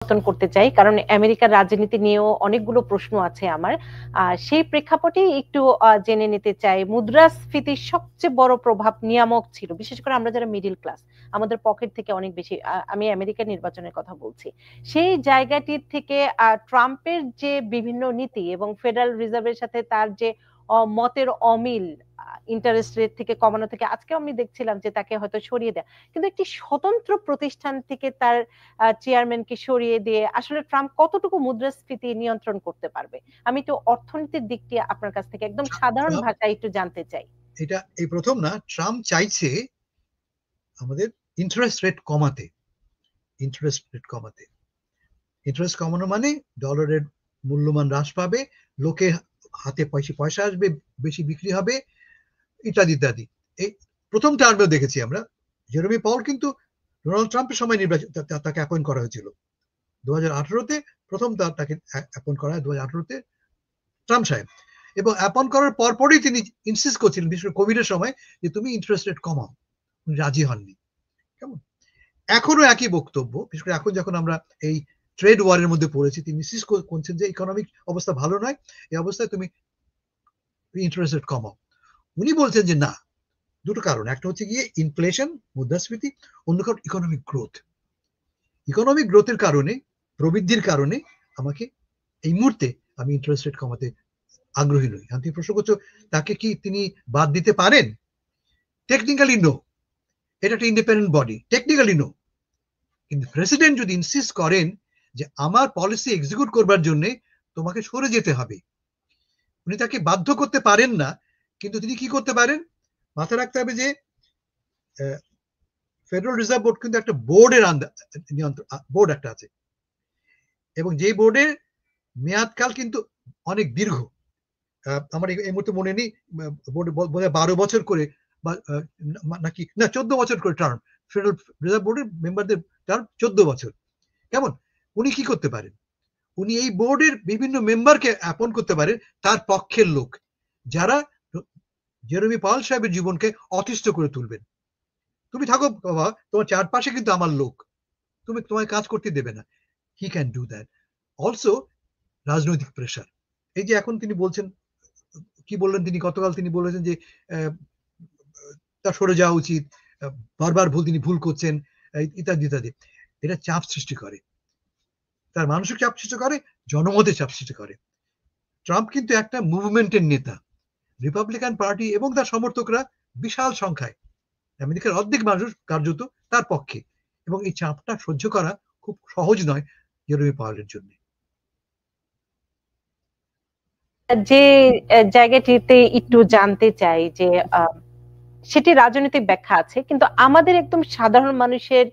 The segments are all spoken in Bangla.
পরিবর্তন করতে চাই, কারণ আমেরিকার রাজনীতি নিয়েও অনেকগুলো প্রশ্ন আছে আমার। সেই প্রেক্ষাপটে একটু জেনে নিতে চাই, মুদ্রাস্ফীতির সবচেয়ে বড় প্রভাব নিয়ামক ছিল, বিশেষ করে আমরা যারা মিডিল ক্লাস, আমাদের পকেট থেকে অনেক বেশি। আমি আমেরিকার নির্বাচনের কথা বলছি। সেই জায়গাটির থেকে ট্রাম্পের যে বিভিন্ন নীতি এবং ফেডারেল রিজার্ভের সাথে তার যে মতের অমিল, ইন্টারেস্ট রেট থেকে কমানো থেকে, আজকে আমি দেখছিলাম যে তাকে হয়তো সরিয়ে দেয়, কিন্তু একটি স্বতন্ত্র প্রতিষ্ঠান থেকে তার চেয়ারম্যানকে সরিয়ে দিয়ে আসলে ট্রাম্প কতটুকু মুদ্রাস্ফীতি নিয়ন্ত্রণ করতে পারবে? আমি একটু অর্থনীতির দিকটি আপনার কাছ থেকে একদম সাধারণ ভাষায় একটু জানতে চাই। এটা এই প্রথম না, ট্রাম্প চাইছে আমাদের ইন্টারেস্ট রেট কমাতে। ইন্টারেস্ট রেট কমাতে, ইন্টারেস্ট কমানো মানে ডলারের মূল্যমান হ্রাস পাবে, লোকে হাতে পয়সা আসবে, বেশি বিক্রি হবে, ইত্যাদি ইত্যাদি। এই প্রথম টার্মেও দেখেছি আমরা। জেরেমি পাওয়েল কিন্তু ডোনাল্ড ট্রাম্পের সময় নির্বাচন তাকে অ্যাপয়েন্ট করা হয়েছিল 2018-তে। প্রথম তাকে অ্যাপয়েন্ট করা হয় 2018-তে ট্রাম্প সাহেব, এবং অ্যাপয়েন্ট করার পরপরই তিনি ইনসিস্ট করছিলেন, বিশেষ করে কোভিড এর সময়, যে তুমি ইন্টারেস্ট রেট কমাও। উনি রাজি হননি। কেমন? এখনো একই বক্তব্য, বিশেষ করে এখন যখন আমরা এই ট্রেড ওয়ারের মধ্যে পড়েছি, তিনি ইনসিস্ট করছেন যে ইকোনমিক অবস্থা ভালো নয়, এই অবস্থায় তুমি ইন্টারেস্ট রেট কমাও। উনি বলছেন যে না, দুটো কারণ, একটা হচ্ছে গিয়ে ইনফ্লেশন, মুদ্রাস্ফীতি, অন্য কারণ ইকোনমিক গ্রোথ। ইকোনমিক গ্রোথের কারণে, প্রবৃদ্ধির কারণে আমাকে এই মুহূর্তে আমি ইন্টারেস্ট রেট কমাতে আগ্রহী নই। তুমি প্রশ্ন করছো তাকে কি তিনি বাদ দিতে পারেন? টেকনিক্যালি নো, এটা একটা ইন্ডিপেন্ডেন্ট বডি, টেকনিক্যালি নো। কিন্তু প্রেসিডেন্ট যদি ইনসিস্ট করেন যে আমার পলিসি এক্সিকিউট করবার জন্য তোমাকে সরে যেতে হবে, উনি তাকে বাধ্য করতে পারেন না। কিন্তু তিনি কি করতে পারেন, মাথায় রাখতে হবে যে ফেডারেল রিজার্ভ বোর্ড কিন্তু একটা বোর্ডের নিয়ন্ত্রণ, বোর্ড একটা আছে, এবং যে বোর্ডের মেয়াদকাল কিন্তু অনেক দীর্ঘ। আমার এই মুহূর্তে মনে নেই, বোর্ডে বোধহয় 12 বছর করে, বা নাকি না 14 বছর করে টার্ম। ফেডারেল রিজার্ভ বোর্ডের মেম্বারদের টার্ম 14 বছর। কেমন? উনি কি করতে পারেন, উনি এই বোর্ডের বিভিন্ন মেম্বারকে অ্যাপয়েন্ট করতে পারেন তার পক্ষের লোক, যারা জেরেমি পাওয়েল সাহেবের জীবনকে অতিষ্ঠ করে তুলবেন। তুমি থাকো বাবা, তোমার চারপাশে কিন্তু আমার লোক, তুমি তোমায় কাজ করতে দেবে না। He can do that. Also রাজনৈতিক প্রেশার। এই যে এখন তিনি বলছেন, কি বললেন তিনি গতকাল, তিনি বলেছেন যে তার সরে যাওয়া উচিত, বারবার তিনি ভুল করছেন, ইত্যাদি ইত্যাদি। এটা চাপ সৃষ্টি করে, তার মানসিক চাপ সৃষ্টি করে, জনমতে চাপ সৃষ্টি করে। ট্রাম্প কিন্তু একটা মুভমেন্টের নেতা। রিপাবলিকান পার্টি এবং তার সমর্থকরা বিশাল সংখ্যায়, আমেরিকার অর্ধেক মানুষ কার্যত তার পক্ষে, এবং এই চাপটা সহ্য করা খুব সহজ নয় জেরেমি পাওয়েলের জন্য। যে জায়গাটিতে একটু জানতে চাই যে সেটি রাজনৈতিক ব্যাখ্যা আছে, কিন্তু আমাদের একদম সাধারণ মানুষের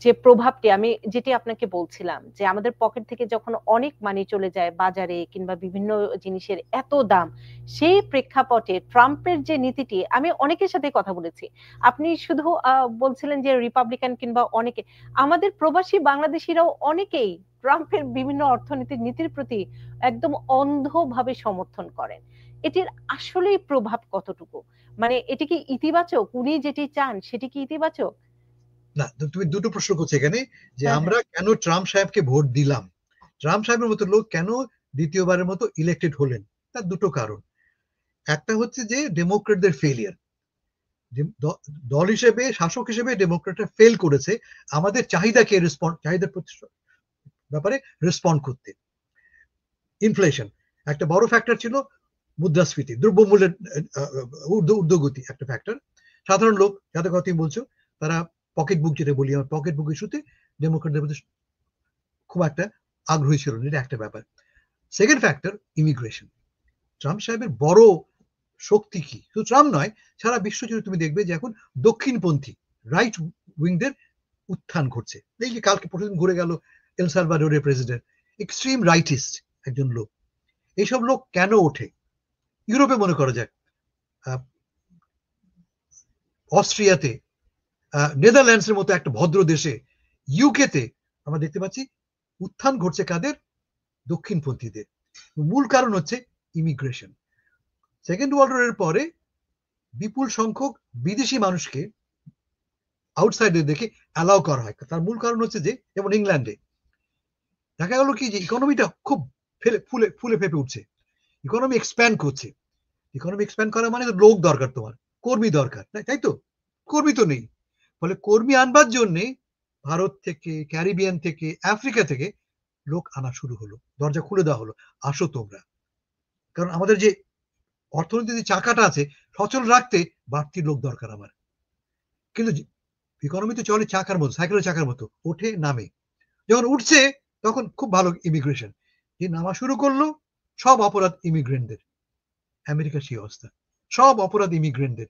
যে প্রভাবটি, আমি যেটি আপনাকে বলছিলাম, যে আমাদের পকেট থেকে যখন অনেক মানি চলে যায় বাজারে কিংবা বিভিন্ন জিনিসের এত দাম, সেই প্রেক্ষাপটে ট্রাম্পের যে নীতিটি, আমি অনেকের সাথে কথা বলেছি। আপনি শুধু বলছিলেন যে রিপাবলিকান কিংবা অনেকে, আমাদের প্রবাসী বাংলাদেশিরাও অনেকেই ট্রাম্পের বিভিন্ন অর্থনীতির নীতির প্রতি একদম অন্ধভাবে সমর্থন করেন। এটির আসলেই প্রভাব কতটুকু? মানে এটি কি ইতিবাচক? উনি যেটি চান সেটি কি ইতিবাচক? না, তুমি দুটো প্রশ্ন করছো এখানে, যে হ্যাঁ, আমরা কেন ট্রাম্প সাহেবকে ভোট দিলাম, ট্রাম্প সাহেবের মতো লোক কেন দ্বিতীয়বারের মতো ইলেক্টেড হলেন। তার দুটো কারণ। একটা হচ্ছে যে ডেমোক্রেটদের ফেলিয়ার, দল হিসেবে, শাসক হিসেবে ডেমোক্রেটরা ফেল করেছে আমাদের চাহিদাকে চাহিদার ব্যাপারে রেসপন্ড করতে। ইনফ্লেশন একটা বড় ফ্যাক্টর ছিল, মুদ্রাস্ফীতি, দ্রব্যমূল্যের ঊর্ধ্বগতি একটা ফ্যাক্টর। সাধারণ লোক যাদের কথা তুমি বলছো, তারা পকেট বুক, যেটা বলি আমার, পকেট বুক ইস্যুতে ডেমোক্রেটদের মধ্যে খুব একটা আগ্রহী ছিল না, এটা একটা ব্যাপার। Second factor, immigration. ট্রাম্প সাহেবের বড় শক্তি কি, শুধু ট্রাম্প নয়, সারা বিশ্ব জুড়ে তুমি দেখবে যে এখন দক্ষিণপন্থী রাইট উইংদের উত্থান ঘটছে। এই যে কালকে প্রতিদিন ঘুরে গেল এল সালভাডোরের প্রেসিডেন্ট, এক্সট্রিম রাইটিস্ট একজন লোক। এইসব লোক কেন ওঠে? ইউরোপে মনে করা যাক, অস্ট্রিয়াতে, নেদারল্যান্ডসের মতো একটা ভদ্র দেশে, ইউকেতে আমরা দেখতে পাচ্ছি উত্থান ঘটছে কাদের? দক্ষিণপন্থীদের। মূল কারণ হচ্ছে ইমিগ্রেশন। সেকেন্ড ওয়ার্ল্ড ওয়ারের পরে বিপুল সংখ্যক বিদেশি মানুষকে আউটসাইডে দেখে অ্যালাউ করা হয়। তার মূল কারণ হচ্ছে যে, যেমন ইংল্যান্ডে দেখা গেল কি যে ইকোনমিটা খুব ফুলে ফেপে উঠছে, ইকোনমি এক্সপ্যান্ড করছে। ইকোনমি এক্সপ্যান্ড করা মানে লোক দরকার, তোমার কর্মী দরকার, তাই তো? কর্মী তো নেই, ফলে কর্মী আনবার জন্যে ভারত থেকে, ক্যারিবিয়ান থেকে, আফ্রিকা থেকে লোক আনা শুরু হলো, দরজা খুলে দেওয়া হলো, আসো তোমরা। কারণ আমাদের যে অর্থনীতির যে চাকাটা আছে সচল রাখতে বাড়তি লোক দরকার আমার। কিন্তু ইকোনমি তো চলে চাকার মতো, সাইকেলের চাকার মতো, ওঠে নামে। যখন উঠছে তখন খুব ভালো ইমিগ্রেশন, যে নামা শুরু করলো সব অপরাধ ইমিগ্রেন্টদের। আমেরিকার সেই অবস্থা, সব অপরাধ ইমিগ্রেন্টদের।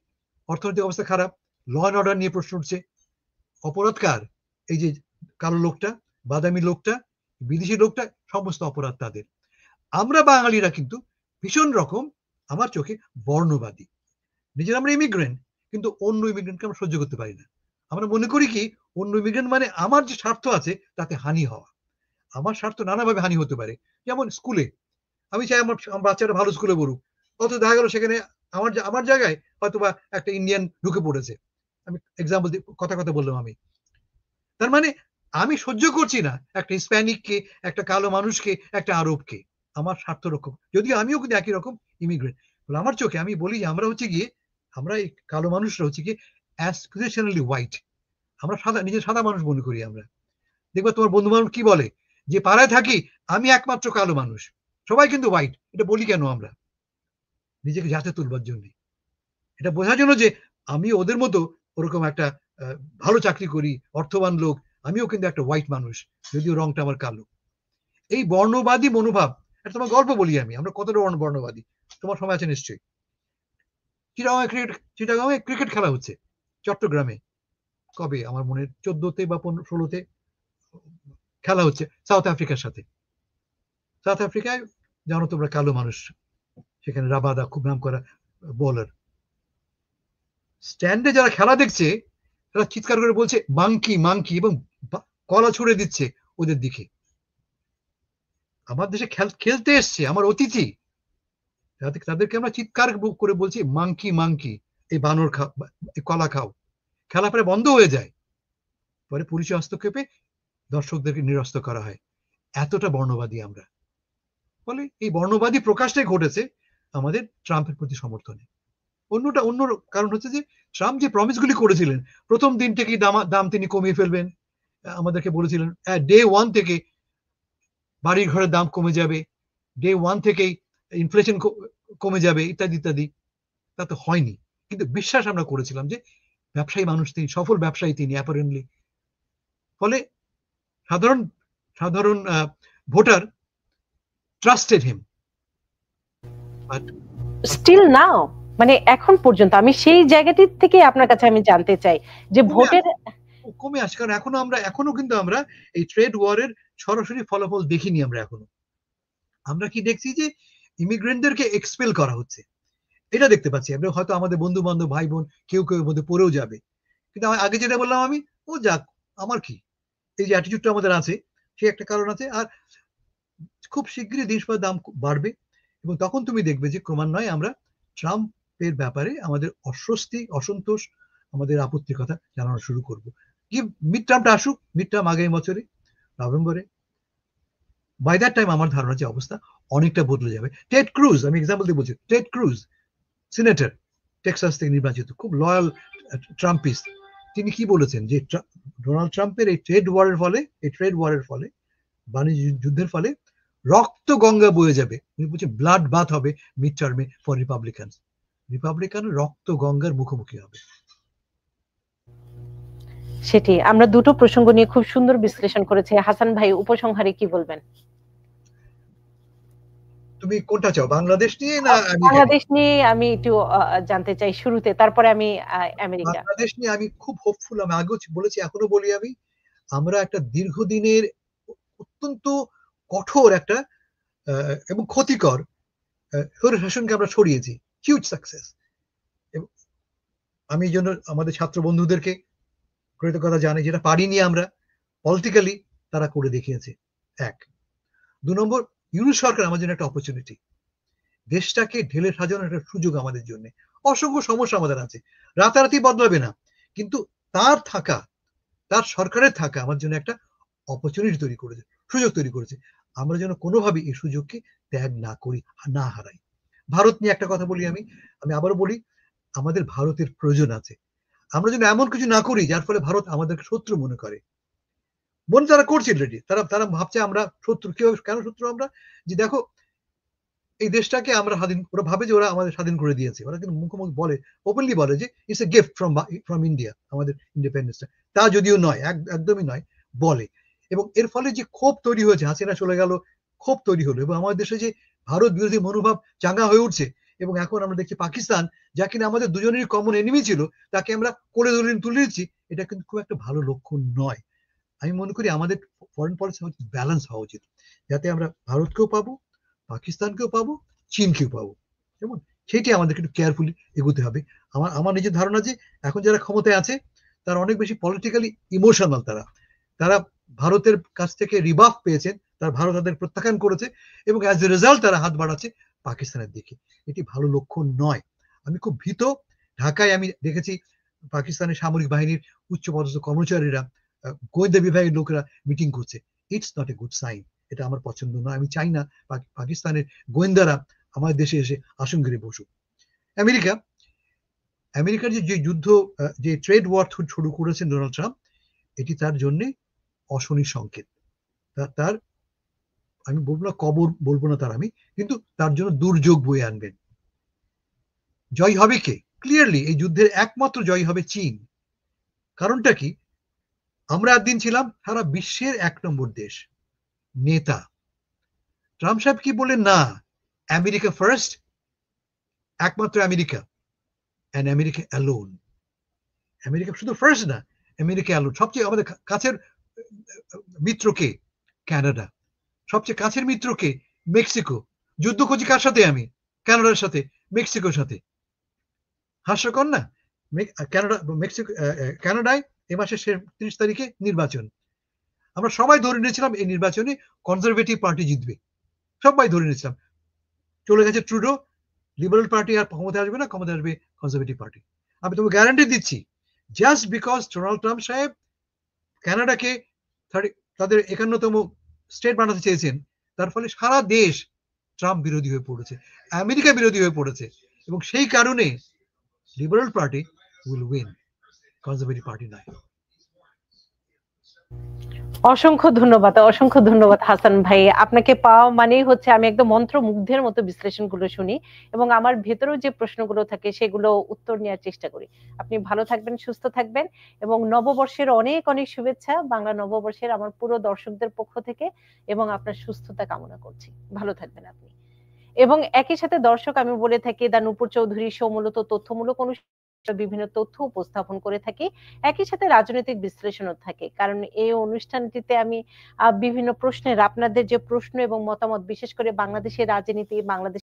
অর্থনৈতিক অবস্থা খারাপ, ল অ্যান্ড অর্ডার নিয়ে প্রশ্ন উঠছে। অপরাধ কার? এই যে কালো লোকটা, বাদামি লোকটা, বিদেশি লোকটা, সমস্ত অপরাধ তাদের। আমরা বাঙালিরা কিন্তু ভীষণ রকম আমার চোখে বর্ণবাদী। নিজের আমরা ইমিগ্রেন্ট, কিন্তু অন্য ইমিগ্রেন্টকে আমরা সহ্য করতে পারি না। আমরা মনে করি কি অন্য ইমিগ্রেন্ট মানে আমার যে স্বার্থ আছে তাতে হানি হওয়া। আমার স্বার্থ নানাভাবে হানি হতে পারে। যেমন স্কুলে আমি চাই আমার বাচ্চারা ভালো স্কুলে পড়ুক, অত দেখা গেল সেখানে আমার জায়গায় হয়তোবা একটা ইন্ডিয়ান ঢুকে পড়েছে। আমি এক্সাম্পল কথা বললাম আমি। তার মানে আমি সহ্য করছি না একটা হিসপ্যানিককে, একটা কালো মানুষকে, একটা আরবকে আমার স্বার্থ রক্ষক, যদিও আমিও কিন্তু একই রকম ইমিগ্রেন্ট। আমার চোখে আমি বলি যে আমরা হচ্ছে গিয়ে, আমরা এই কালো মানুষরা হচ্ছে গিয়ে অ্যাসপিরেশনালি হোয়াইট। আমরা সাদা, নিজের সাদা মানুষ মনে করি আমরা। দেখবা তোমার বন্ধু বান্ধব কি বলে, যে পাড়ায় থাকি আমি একমাত্র কালো মানুষ, সবাই কিন্তু হোয়াইট। এটা বলি কেন আমরা? নিজেকে যাতে তুলবার জন্য, এটা বোঝার জন্য যে আমি ওদের মতো ওরকম একটা ভালো চাকরি করি, অর্থবান লোক, আমিও কিন্তু একটা হোয়াইট মানুষ, যদিও রংটা আমার কালো। এই বর্ণবাদী মনোভাব, একটা তোমার গল্প বলি আমি, আমরা কতটা বর্ণবাদী তোমার সময় আছে নিশ্চয়ই। চিটাগাঁয়ে ক্রিকেট খেলা হচ্ছে, চট্টগ্রামে কবে আমার মনে 14তে বা 16তে খেলা হচ্ছে সাউথ আফ্রিকার সাথে। সাউথ আফ্রিকায় জানো তোমরা কালো মানুষ, সেখানে রাবাদা খুব নাম করা বোলার। স্ট্যান্ডে যারা খেলা দেখছে তারা চিৎকার করে বলছে মাংকি মাংকি, এবং কলা ছুড়ে দিচ্ছে ওদের দিকে। আমার দেশে খেলতে এসছে আমার অতিথি, তাদেরকে আমরা চিৎকার করে বলছি মাংকি মাংকি, এই বানর খাও, কলা খাও। খেলা পরে বন্ধ হয়ে যায়, পরে পুলিশ হস্তক্ষেপে দর্শকদেরকে নিরস্ত করা হয়। এতটা বর্ণবাদী আমরা। ফলে এই বর্ণবাদী প্রকাশটাই ঘটেছে আমাদের ট্রাম্পের প্রতি সমর্থনে। অন্য কারণ হচ্ছে যে ট্রাম্প যে প্রমিসগুলি করেছিলেন, প্রথম দিন থেকেই দাম তিনি কমিয়ে ফেলবেন, আমাদেরকে বলেছিলেন ডে 1 থেকে বাড়ির ঘরের দাম কমে যাবে, ডে 1 থেকেই ইনফ্লেশন কমে যাবে, ইত্যাদি ইত্যাদি। তা তো হয়নি, কিন্তু বিশ্বাস আমরা করেছিলাম যে ব্যবসায়ী মানুষ তিনি, সফল ব্যবসায়ী তিনি অ্যাপারেন্টলি। ফলে সাধারণ সাধারণ ভোটার ট্রাস্টেড হিম। স্টিল নাও, মানে এখন পর্যন্ত আমি সেই জায়গাটি থেকে আপনার কাছে আমি জানতে চাই যে ভোটের কমে আসে, কারণ এখনো কিন্তু আমরা এই ট্রেড ওয়ারের সরাসরি ফলাফল দেখিনি। আমরা কি দেখছি যে ইমিগ্রেন্টদেরকে এক্সপেল করা হচ্ছে, এটা দেখতে পাচ্ছি আমরা। হয়তো আমাদের বন্ধু বান্ধব ভাই বোন কেউ কেউ মধ্যে পড়েও যাবে, কিন্তু আগে যেটা বললাম আমি, ও যাক আমার কি, এই যে অ্যাটিটিউডটা আমাদের আছে সে একটা কারণ আছে। আর খুব শীঘ্রই জিনিসপত্রের দাম বাড়বে, এবং তখন তুমি দেখবে যে ক্রমান্বয়ে আমরা ট্রাম্পের ব্যাপারে আমাদের অস্বস্তি, অসন্তোষ, আমাদের আপত্তির কথা জানানো শুরু করব। কি মিড টার্মটা আসুক, মিড টার্ম আগামী বছরে নভেম্বরে, বাই দ্যাট টাইম আমার ধারণা যে অবস্থা অনেকটা বদলে যাবে। টেড ক্রুজ, আমি এক্সাম্পল দিয়ে বলছি, টেড ক্রুজ সিনেটর, টেক্সাস থেকে নির্বাচিত, খুব লয়াল ট্রাম্পিস্ট, তিনি কি বলেছেন যে ডোনাল্ড ট্রাম্পের এই ট্রেড ওয়ারের ফলে, বাণিজ্য যুদ্ধের ফলে রক্ত গঙ্গা বয়ে যাবে। উনি বলছেন ব্লাড বাথ হবে মিড টার্মে ফর রিপাবলিকান রক্ত গঙ্গার মুখোমুখি হবে। সেটি আমরা দুটো প্রসঙ্গ নিয়ে খুব সুন্দর বিশ্লেষণ করেছি। হাসান ভাই, উপসংহারে কি বলবেন? তুমি কোনটা চাও, বাংলাদেশ নিয়ে না বাংলাদেশ নিয়ে আমি একটু জানতে চাই শুরুতে, তারপরে আমি আমেরিকা। বাংলাদেশ নিয়ে আমি খুব হোপফুল, আমি আগেও বলেছি এখনো বলি আমি, আমরা একটা দীর্ঘদিনের অত্যন্ত কঠোর একটা এবং ক্ষতিকর শাসনকে আমরা ছড়িয়েছি, হিউজ সাকসেস। আমি এই জন্য আমাদের ছাত্র বন্ধুদেরকে কৃতজ্ঞতা জানাই, যেটা পারিনি আমরা পলিটিক্যালি তারা করে দেখিয়েছে। 1, 2 নম্বর, ইউনুস সরকার আমার জন্য একটা অপরচুনিটি, দেশটাকে ঢেলে সাজানোর একটা সুযোগ আমাদের জন্য। অসংখ্য সমস্যা আমাদের আছে, রাতারাতি বদলাবে না, কিন্তু তার সরকারের থাকা আমার জন্য একটা অপরচুনিটি তৈরি করেছে। সুযোগ তৈরি করেছে। আমরা যেন কোনোভাবে এই সুযোগকে ত্যাগ না করি, না হারাই। ভারত নিয়ে একটা কথা বলি, আমি আবারও বলি, আমাদের ভারতের প্রয়োজন আছে। আমরা যেন এমন কিছু না করি যার ফলে ভারত আমাদেরকে শত্রু মনে করে। মনে তারা করছে অলরেডি, তারা ভাবছে আমরা শত্রু। কেন শত্রু আমরা? যে দেখো এই দেশটাকে আমরা স্বাধীন, ওরা ভাবে যে ওরা আমাদের স্বাধীন করে দিয়েছে। ওরা কিন্তু মুখোমুখি বলে, ওপেনলি বলে যে it's a gift from India, আমাদের ইন্ডিপেন্ডেন্সটা। তা যদিও নয়, একদমই নয়, বলে। এবং এর ফলে যে ক্ষোভ তৈরি হয়েছে, হাসিনা চলে গেল, ক্ষোভ তৈরি হলো, এবং আমাদের দেশে যে ভারত বিরোধী মনোভাব চাঙ্গা হয়ে উঠছে। এবং এখন আমরা দেখছি পাকিস্তান, যা কিনা আমাদের দুজনেরই কমন এনিমি ছিল, তাকে আমরা কোলে তুলে দিচ্ছি। এটা কিন্তু খুব একটা ভালো লক্ষণ নয়। আমি মনে করি আমাদের ফরেন পলিসি ব্যালেন্স হওয়া উচিত, যাতে আমরা ভারতকেও পাবো, পাকিস্তানকেও পাবো, চীনকেও পাবো। যেমন সেইটি আমাদেরকে একটু কেয়ারফুলি এগোতে হবে। আমার নিজের ধারণা যে এখন যারা ক্ষমতায় আছে তারা অনেক বেশি পলিটিক্যালি ইমোশনাল। তারা ভারতের কাছ থেকে রিবাফ পেয়েছেন, তারা ভারত তাদের প্রত্যাখ্যান করেছে, এবং অ্যাজ এ রেজাল্ট তারা হাত বাড়াচ্ছে পাকিস্তানের দিকে। এটি ভালো লক্ষণ নয়। আমি খুব ভীত। ঢাকায় আমি দেখেছি পাকিস্তানের সামরিক বাহিনীর উচ্চপদস্থ কর্মচারীরা, গোয়েন্দা বিভাগের লোকেরা মিটিং করছে। It's not a good sign. এটা আমার পছন্দ নয়। আমি চাই না পাকিস্তানের গোয়েন্দারা আমার দেশে এসে আসন ঘিরে বসুক। আমেরিকার যে যুদ্ধ, যে ট্রেড ওয়ার শুরু করেছেন ডোনাল্ড ট্রাম্প, এটি তার জন্য অশনি সংকেত। তার আমি বলবো না কবর, বলবো না তার আমি, কিন্তু তার জন্য দুর্যোগ বয়ে আনবেন। জয় হবে কে? ক্লিয়ারলি এই যুদ্ধের একমাত্র জয় হবে চীন। কারণটা কি? আমরা একদিন ছিলাম সারা বিশ্বের 1 নম্বর দেশ, নেতা। ট্রাম্প সাহেব কি বললেন? না, আমেরিকা ফার্স্ট, একমাত্র America, and America alone. America শুধু ফার্স্ট না, আমেরিকা অ্যালোন। সবচেয়ে আমাদের কাছের মিত্রকে কানাডা, সবচেয়ে কাছের মিত্রকে মেক্সিকো। যুদ্ধ করছি কার সাথে? আমি কানাডার সাথে, মেক্সিকোর সাথে। হাস্যকর না? কানাডায় এ মাসের 30 তারিখে নির্বাচন। আমরা সবাই ধরে নিয়েছিলাম এই নির্বাচনে কনজারভেটিভ পার্টি জিতবে, সবাই ধরে নিয়েছিলাম। চলে গেছে ট্রুডো, লিবারেল পার্টি আর ক্ষমতায় আসবে না, ক্ষমতায় আসবে কনজারভেটিভ পার্টি। আমি তোমাকে গ্যারান্টি দিচ্ছি, জাস্ট বিকজ ডোনাল্ড ট্রাম্প সাহেব কানাডাকে তাদের 51তম স্টেট বানাতে চেয়েছেন, তার ফলে সারা দেশ ট্রাম্প বিরোধী হয়ে পড়েছে, আমেরিকা বিরোধী হয়ে পড়েছে। এবং সেই কারণে liberal party will win, conservative party নয়। অসংখ্য ধন্যবাদ হাসান ভাই। আপনাকে পাওয়া মানেই হচ্ছে আমি একদম মন্ত্রমুগ্ধের মতো বিশ্লেষণগুলো শুনি, এবং আমার ভেতরেও যে প্রশ্নগুলো থাকে সেগুলো উত্তর নেওয়ার চেষ্টা করি। আপনি ভালো থাকবেন, সুস্থ থাকবেন, এবং নববর্ষের অনেক অনেক শুভেচ্ছা বাংলা নববর্ষের আমার পুরো দর্শকদের পক্ষ থেকে, এবং আপনার সুস্থতা কামনা করছি। ভালো থাকবেন আপনি। এবং একই সাথে দর্শক, আমি বলে থাকি দা নূপুর চৌধুরী শো মূলত তথ্যমূলক অনুষ্ঠান, বিভিন্ন তথ্য উপস্থাপন করে থাকি, একই সাথে রাজনৈতিক বিশ্লেষণও থাকে। কারণ এই অনুষ্ঠানটিতে আমি বিভিন্ন প্রশ্নের, আপনাদের যে প্রশ্ন এবং মতামত, বিশেষ করে বাংলাদেশের রাজনীতি, বাংলাদেশ